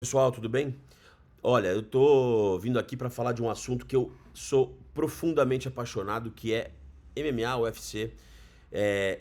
Pessoal, tudo bem? Olha, eu tô vindo aqui para falar de um assunto que eu sou profundamente apaixonado, que é MMA, UFC.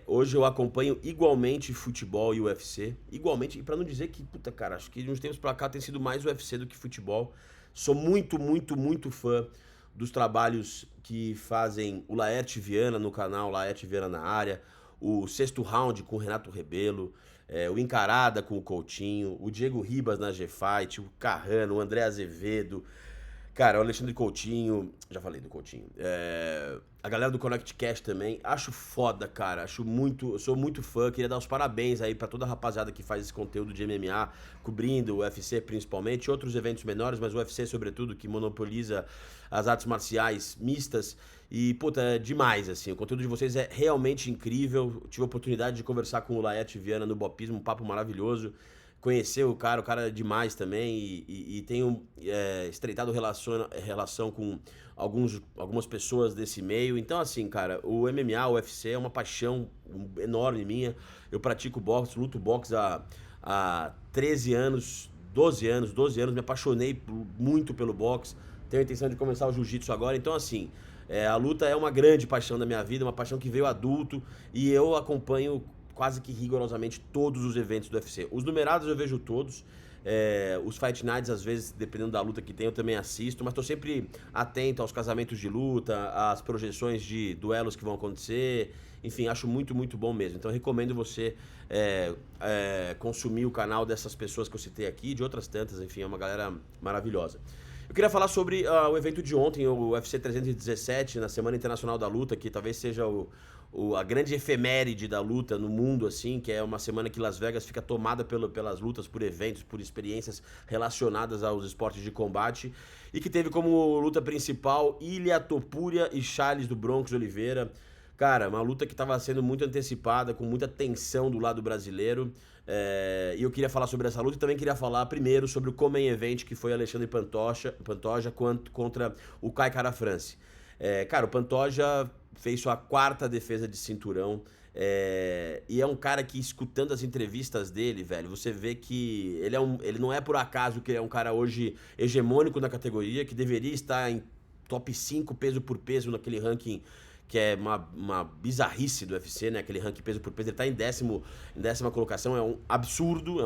Hoje eu acompanho igualmente futebol e UFC, igualmente, e para não dizer que, puta cara, acho que de uns tempos pra cá tem sido mais UFC do que futebol. Sou muito, muito, muito fã dos trabalhos que fazem o Laerte Viana no canal Laerte Viana na área, o Sexto Round com o Renato Rebelo, o Encarada com o Coutinho, o Diego Ribas na G-Fight, o Carrano, o André Azevedo, cara, o Alexandre Coutinho, já falei do Coutinho, a galera do Connect Cash também, acho foda, cara, eu sou muito fã, queria dar os parabéns aí pra toda a rapaziada que faz esse conteúdo de MMA, cobrindo o UFC principalmente, outros eventos menores, mas o UFC sobretudo, que monopoliza as artes marciais mistas, e, puta, é demais, assim, o conteúdo de vocês é realmente incrível, eu tive a oportunidade de conversar com o Laerte Viana no Bopismo, um papo maravilhoso, conhecer o cara é demais também e tenho estreitado relação com algumas pessoas desse meio. Então, assim, cara, o MMA, o UFC é uma paixão enorme minha. Eu pratico boxe, luto boxe há 13 anos, 12 anos, me apaixonei muito pelo boxe. Tenho a intenção de começar o jiu-jitsu agora. Então, assim, a luta é uma grande paixão da minha vida, uma paixão que veio adulto e eu acompanho quase que rigorosamente todos os eventos do UFC. Os numerados eu vejo todos. Os Fight Nights, às vezes, dependendo da luta que tem, eu também assisto, mas tô sempre atento aos casamentos de luta, às projeções de duelos que vão acontecer. Enfim, acho muito, muito bom mesmo. Então, recomendo você consumir o canal dessas pessoas que eu citei aqui, de outras tantas, enfim, é uma galera maravilhosa. Eu queria falar sobre o evento de ontem, o UFC 317, na Semana Internacional da Luta, que talvez seja a grande efeméride da luta no mundo, assim, que é uma semana que Las Vegas fica tomada pelas lutas, por eventos, por experiências relacionadas aos esportes de combate, e que teve como luta principal Ilia Topuria e Charles do Bronx Oliveira. Cara, uma luta que estava sendo muito antecipada, com muita tensão do lado brasileiro. E eu queria falar sobre essa luta e também queria falar primeiro sobre o Common Event, que foi Alexandre Pantoja contra o Kai Kara-France. Cara, o Pantoja fez sua quarta defesa de cinturão. E é um cara que, escutando as entrevistas dele, velho, você vê que ele não é por acaso que ele é um cara hoje hegemônico na categoria, que deveria estar em top 5 peso por peso naquele ranking que é uma bizarrice do UFC, né? Aquele ranking peso por peso, ele tá em décima colocação, é um absurdo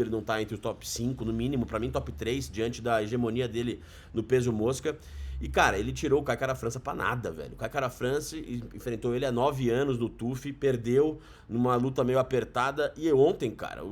ele não tá entre o top 5 no mínimo, pra mim top 3 diante da hegemonia dele no peso mosca. E, cara, ele tirou o Kai Kara-France pra nada, velho. O Kai Kara-France enfrentou ele há 9 anos no TUF, perdeu numa luta meio apertada. E ontem, cara,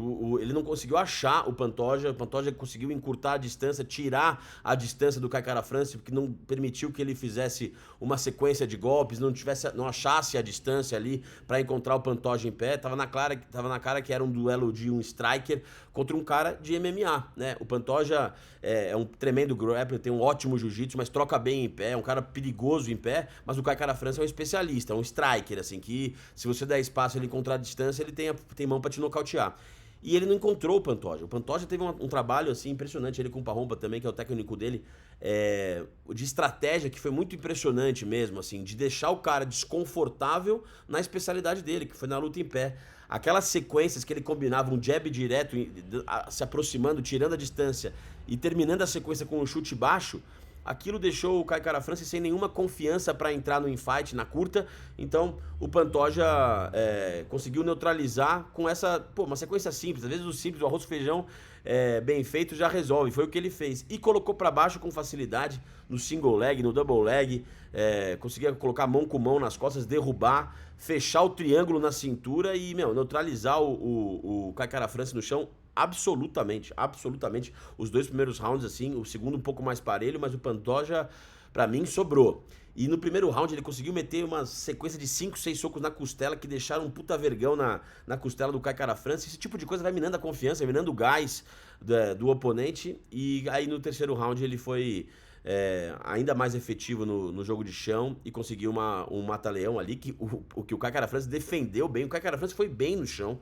ele não conseguiu achar o Pantoja conseguiu encurtar a distância, tirar a distância do Kai Kara-France, porque não permitiu que ele fizesse uma sequência de golpes, não achasse a distância ali pra encontrar o Pantoja em pé. Tava na cara que era um duelo de um striker contra um cara de MMA, né? O Pantoja é um tremendo grappler, tem um ótimo jiu-jitsu, mas troca bem em pé, é um cara perigoso em pé, mas o Kai Kara-France é um especialista, é um striker, assim, que se você der espaço ele encontrar a distância, ele tem mão pra te nocautear. E ele não encontrou o Pantoja. O Pantoja teve um trabalho assim impressionante, ele com o Parrompa também, que é o técnico dele, de estratégia que foi muito impressionante mesmo, assim, de deixar o cara desconfortável na especialidade dele, que foi na luta em pé. Aquelas sequências que ele combinava, um jab direto, se aproximando, tirando a distância e terminando a sequência com um chute baixo, aquilo deixou o Kai Kara-France sem nenhuma confiança para entrar no infight na curta. Então o Pantoja conseguiu neutralizar com uma sequência simples. Às vezes o simples, o arroz e feijão bem feito já resolve. Foi o que ele fez. E colocou para baixo com facilidade no single leg, no double leg. Conseguia colocar mão com mão nas costas, derrubar, fechar o triângulo na cintura e, neutralizar o Kai Kara-France no chão. Absolutamente, absolutamente. Os dois primeiros rounds, assim, o segundo um pouco mais parelho, mas o Pantoja, pra mim, sobrou. E no primeiro round ele conseguiu meter uma sequência de 5, 6 socos na costela que deixaram um puta vergão na costela do Kai Kara-France. Esse tipo de coisa vai minando a confiança, vai minando o gás do oponente. E aí no terceiro round ele foi ainda mais efetivo no jogo de chão e conseguiu um mata-leão ali, que o Kai Kara-France defendeu bem. O Kai Kara-France foi bem no chão.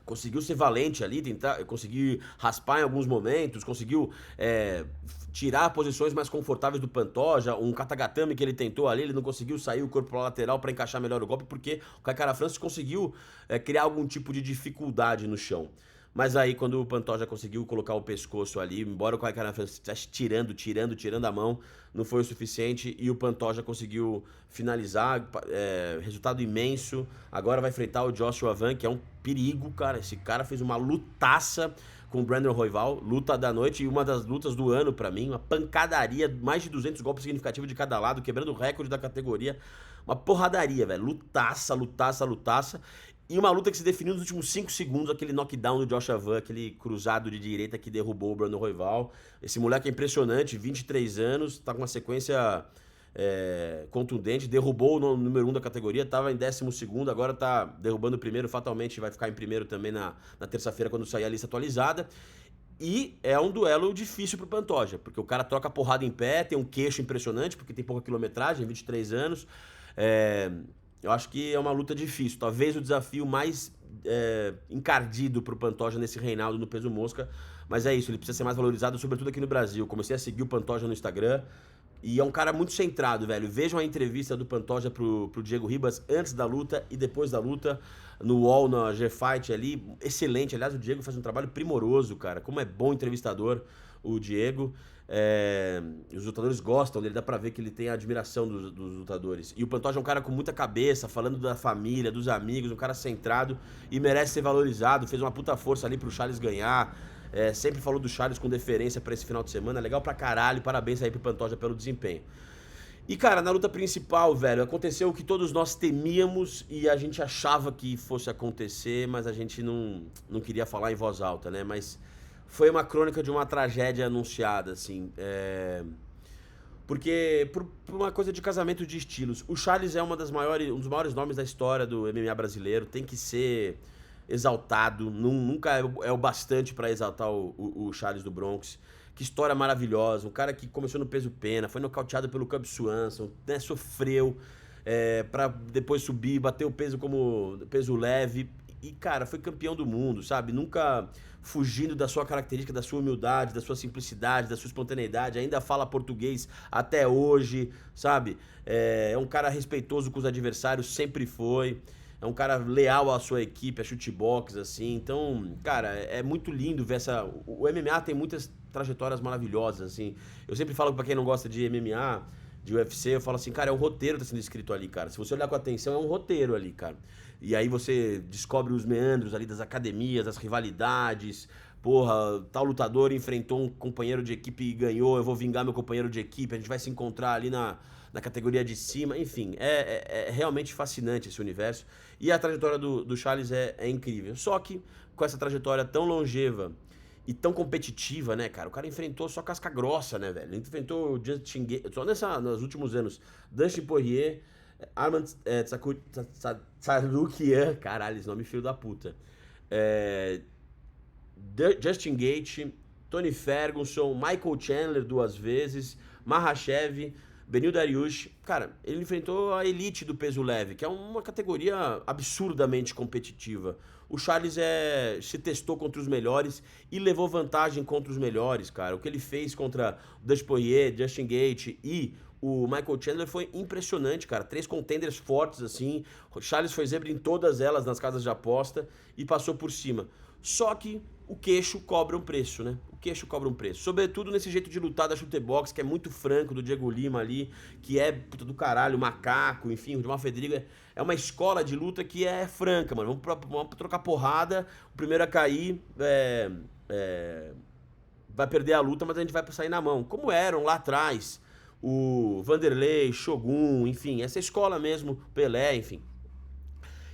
Conseguiu ser valente ali, conseguiu raspar em alguns momentos, conseguiu tirar posições mais confortáveis do Pantoja, um katagatame que ele tentou ali, ele não conseguiu sair o corpo para lateral para encaixar melhor o golpe, porque o Kai Kara-France conseguiu criar algum tipo de dificuldade no chão. Mas aí, quando o Pantoja conseguiu colocar o pescoço ali, embora o Raikkonen estivesse tirando a mão, não foi o suficiente e o Pantoja conseguiu finalizar. Resultado imenso. Agora vai enfrentar o Joshua Van, que é um perigo, cara. Esse cara fez uma lutaça com o Brandon Royval, luta da noite e uma das lutas do ano pra mim, uma pancadaria, mais de 200 golpes significativos de cada lado, quebrando o recorde da categoria, uma porradaria, velho, lutaça, lutaça, lutaça, e uma luta que se definiu nos últimos 5 segundos, aquele knockdown do Joshua Van, aquele cruzado de direita que derrubou o Brandon Royval. Esse moleque é impressionante, 23 anos, tá com uma sequência contundente, derrubou o número 1 da categoria, tava em 12º, agora tá derrubando o primeiro, fatalmente vai ficar em primeiro também na terça-feira quando sair a lista atualizada. E é um duelo difícil pro Pantoja, porque o cara troca porrada em pé, tem um queixo impressionante, porque tem pouca quilometragem, 23 anos. Eu acho que é uma luta difícil, talvez o desafio mais encardido pro Pantoja nesse reinado no peso mosca, mas é isso, ele precisa ser mais valorizado, sobretudo aqui no Brasil. Comecei a seguir o Pantoja no Instagram, e é um cara muito centrado, velho. Vejam a entrevista do Pantoja pro Diego Ribas antes da luta e depois da luta, no UOL, na G-Fight ali. Excelente. Aliás, o Diego faz um trabalho primoroso, cara. Como é bom entrevistador, o Diego. Os lutadores gostam dele, dá pra ver que ele tem a admiração dos lutadores. E o Pantoja é um cara com muita cabeça, falando da família, dos amigos, um cara centrado e merece ser valorizado. Fez uma puta força ali pro Charles ganhar. Sempre falou do Charles com deferência pra esse final de semana. Legal pra caralho, parabéns aí pro Pantoja pelo desempenho. E, cara, na luta principal, velho, aconteceu o que todos nós temíamos e a gente achava que fosse acontecer, mas a gente não queria falar em voz alta, né? Mas foi uma crônica de uma tragédia anunciada, assim. Porque, por uma coisa de casamento de estilos, o Charles é um dos maiores nomes da história do MMA brasileiro, tem que ser exaltado, nunca é o bastante pra exaltar o Charles do Bronx. Que história maravilhosa, um cara que começou no peso pena, foi nocauteado pelo Cub Swanson, né, sofreu pra depois subir, bater o peso como peso leve e, cara, foi campeão do mundo, sabe? Nunca fugindo da sua característica, da sua humildade, da sua simplicidade, da sua espontaneidade, ainda fala português até hoje, sabe? É um cara respeitoso com os adversários, sempre foi. É um cara leal à sua equipe, a chutebox, assim. Então, cara, é muito lindo ver essa... O MMA tem muitas trajetórias maravilhosas, assim. Eu sempre falo pra quem não gosta de MMA, de UFC, eu falo assim, cara, é um roteiro que tá sendo escrito ali, cara. Se você olhar com atenção, é um roteiro ali, cara. E aí você descobre os meandros ali das academias, das rivalidades. Porra, tal lutador enfrentou um companheiro de equipe e ganhou, eu vou vingar meu companheiro de equipe, a gente vai se encontrar ali na categoria de cima, enfim, é realmente fascinante esse universo. E a trajetória do Charles é incrível. Só que com essa trajetória tão longeva e tão competitiva, né, cara? O cara enfrentou só casca grossa, né, velho? Ele enfrentou o Justin Gaethje, só nos últimos anos, Dustin Poirier, Arman Tsarukyan, caralho, esse nome filho da puta. Justin Gaethje, Tony Ferguson, Michael Chandler 2 vezes, Makhachev, Beneil Dariush. Cara, ele enfrentou a elite do peso leve, que é uma categoria absurdamente competitiva. O Charles se testou contra os melhores e levou vantagem contra os melhores, cara. O que ele fez contra o Dustin Poirier, Justin Gaethje e o Michael Chandler foi impressionante, cara. 3 contenders fortes, assim. O Charles foi zebra em todas elas nas casas de aposta e passou por cima. Só que o queixo cobra um preço, né? O queixo cobra um preço. Sobretudo nesse jeito de lutar da chutebox, que é muito franco, do Diego Lima ali, que é puta do caralho, macaco, enfim, o Gilmar Fedrigo é uma escola de luta que é franca, mano. Vamos trocar porrada, o primeiro a cair vai perder a luta, mas a gente vai sair na mão. Como eram lá atrás o Vanderlei, Shogun, enfim, essa escola mesmo, Pelé, enfim.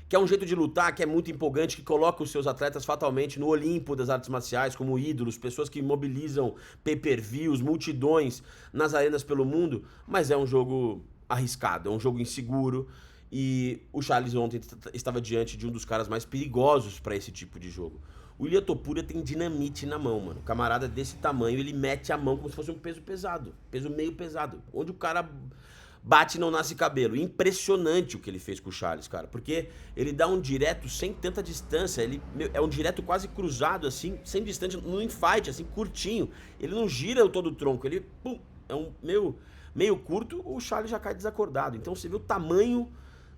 Que é um jeito de lutar que é muito empolgante, que coloca os seus atletas fatalmente no Olimpo das artes marciais, como ídolos, pessoas que mobilizam pay-per-views, multidões nas arenas pelo mundo, mas é um jogo arriscado, é um jogo inseguro, e o Charles ontem estava diante de um dos caras mais perigosos para esse tipo de jogo. O Ilia Topuria tem dinamite na mão, mano. O camarada desse tamanho, ele mete a mão como se fosse um peso pesado, peso meio pesado, onde o cara bate e não nasce cabelo. Impressionante o que ele fez com o Charles, cara. Porque ele dá um direto sem tanta distância. Ele é um direto quase cruzado, assim, sem distância, no infight, assim, curtinho. Ele não gira todo o tronco. Ele, pum, é um meio curto, o Charles já cai desacordado. Então você vê o tamanho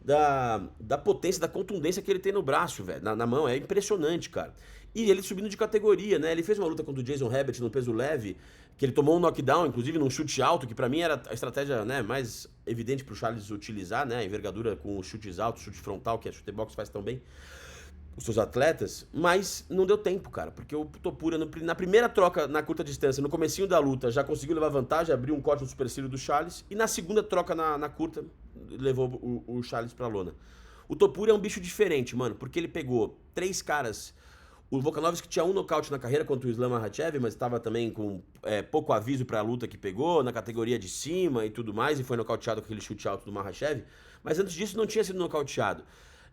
da potência, da contundência que ele tem no braço, velho, na mão. É impressionante, cara. E ele subindo de categoria, né? Ele fez uma luta contra o Jason Herbert no peso leve, que ele tomou um knockdown, inclusive num chute alto, que pra mim era a estratégia, né, mais evidente pro Charles utilizar, né? A envergadura com os chutes altos, chute frontal, que a chute box faz tão bem os seus atletas, mas não deu tempo, cara, porque o Topuria, na primeira troca na curta distância, no comecinho da luta, já conseguiu levar vantagem, abriu um corte no supercílio do Charles, e na segunda troca na curta, levou o Charles pra lona. O Topuria é um bicho diferente, mano, porque ele pegou 3 caras, o Volkanovski tinha um nocaute na carreira contra o Islam Makhachev, mas estava também com pouco aviso pra luta que pegou, na categoria de cima e tudo mais, e foi nocauteado com aquele chute alto do Makhachev, mas antes disso não tinha sido nocauteado.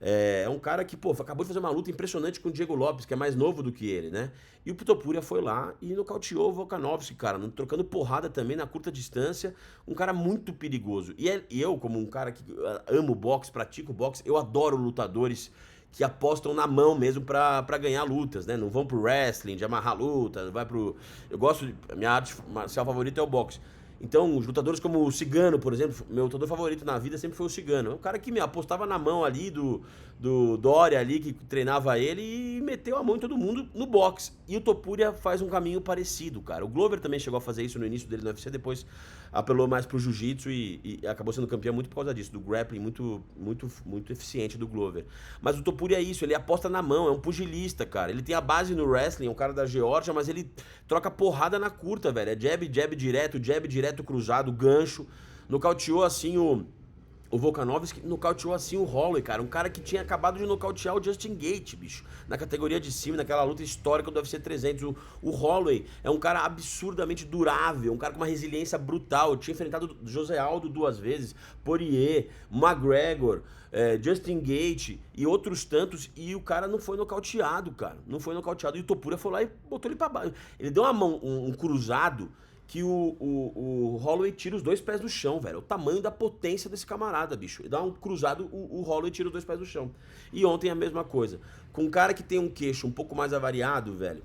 É um cara que, pô, acabou de fazer uma luta impressionante com o Diego Lopes, que é mais novo do que ele, né? E o Topuria foi lá e nocauteou o Volkanovski, cara, trocando porrada também na curta distância. Um cara muito perigoso. E eu, como um cara que amo boxe, pratico boxe, eu adoro lutadores que apostam na mão mesmo pra ganhar lutas, né? Não vão pro wrestling, de amarrar luta, não vai pro... Eu gosto a minha arte marcial favorita é o boxe. Então, os lutadores como o Cigano, por exemplo, meu lutador favorito na vida sempre foi o Cigano. É um cara que me apostava na mão ali do Dória ali, que treinava ele, e meteu a mão em todo mundo no boxe. E o Topuria faz um caminho parecido, cara. O Glover também chegou a fazer isso no início dele no UFC, depois apelou mais pro jiu-jitsu e acabou sendo campeão muito por causa disso, do grappling muito eficiente do Glover. Mas o Topuria é isso, ele aposta na mão, é um pugilista, cara. Ele tem a base no wrestling, é um cara da Geórgia, mas ele troca porrada na curta, velho. É jab direto, cruzado, gancho. Nocauteou assim o Volkanovski, nocauteou assim o Holloway, cara. Um cara que tinha acabado de nocautear o Justin Gaethje, bicho. Na categoria de cima, naquela luta histórica do UFC 300. O Holloway é um cara absurdamente durável, um cara com uma resiliência brutal. Eu tinha enfrentado José Aldo 2 vezes, Poirier, McGregor, Justin Gaethje e outros tantos. E o cara não foi nocauteado, cara. Não foi nocauteado. E o Topuria foi lá e botou ele pra baixo. Ele deu uma mão, um cruzado, que o Holloway tira os 2 pés do chão, velho. O tamanho da potência desse camarada, bicho. Ele dá um cruzado, o Holloway tira os 2 pés do chão. E ontem a mesma coisa. Com um cara que tem um queixo um pouco mais avariado, velho,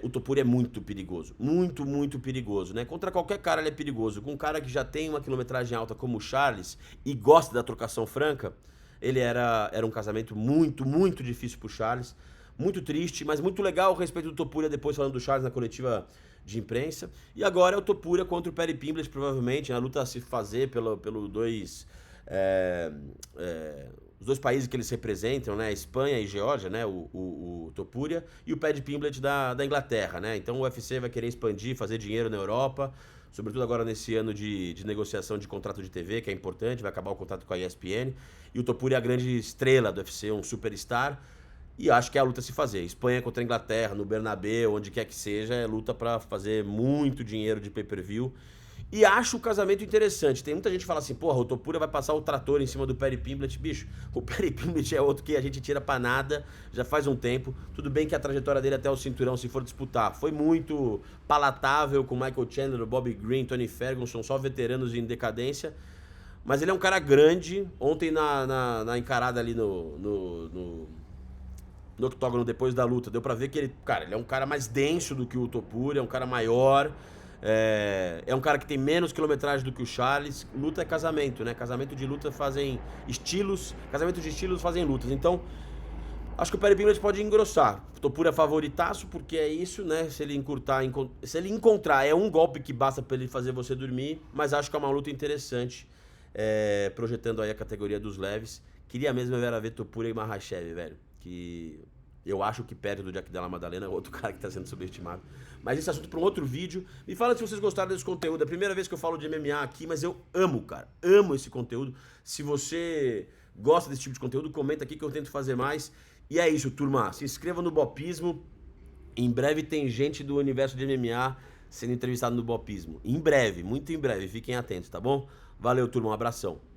o Topuria é muito perigoso. Muito perigoso, né? Contra qualquer cara ele é perigoso. Com um cara que já tem uma quilometragem alta como o Charles e gosta da trocação franca, ele era um casamento muito difícil pro Charles. Muito triste, mas muito legal o respeito do Topuria depois falando do Charles na coletiva de imprensa. E agora é o Topuria contra o Paddy Pimblett, provavelmente, a luta a se fazer pelo os 2 países que eles representam, né? Espanha e Geórgia, né? O Topuria e o Paddy Pimblett da Inglaterra, né? Então o UFC vai querer expandir, fazer dinheiro na Europa, sobretudo agora nesse ano de negociação de contrato de TV, que é importante, vai acabar o contrato com a ESPN. E o Topuria é a grande estrela do UFC, um superstar. E acho que é a luta a se fazer. Espanha contra a Inglaterra, no Bernabéu, onde quer que seja, é luta pra fazer muito dinheiro de pay-per-view. E acho o casamento interessante. Tem muita gente que fala assim, porra, o Topuria vai passar o trator em cima do Paddy Pimblett. Bicho, o Paddy Pimblett é outro que a gente tira pra nada já faz um tempo. Tudo bem que a trajetória dele até o cinturão, se for disputar, foi muito palatável com Michael Chandler, Bobby Green, Tony Ferguson, só veteranos em decadência. Mas ele é um cara grande. Ontem na encarada ali no octógono depois da luta, deu pra ver que ele é um cara mais denso do que o Topuria, é um cara maior, é um cara que tem menos quilometragem do que o Charles. Luta é casamento, né? Casamento de luta fazem estilos, casamento de estilos fazem lutas. Então, acho que o Paddy Pimblett pode engrossar. O Topuria é favoritaço, porque é isso, né? Se ele encontrar, é um golpe que basta pra ele fazer você dormir, mas acho que é uma luta interessante, projetando aí a categoria dos leves. Queria mesmo ver Topuria e Makhachev, velho. Que eu acho que perde do Jack Della Maddalena, outro cara que tá sendo subestimado. Mas esse assunto para um outro vídeo. Me fala se vocês gostaram desse conteúdo. É a primeira vez que eu falo de MMA aqui, mas eu amo, cara. Amo esse conteúdo. Se você gosta desse tipo de conteúdo, comenta aqui que eu tento fazer mais. E é isso, turma. Se inscreva no Bopismo. Em breve tem gente do universo de MMA sendo entrevistado no Bopismo. Em breve, muito em breve. Fiquem atentos, tá bom? Valeu, turma. Um abração.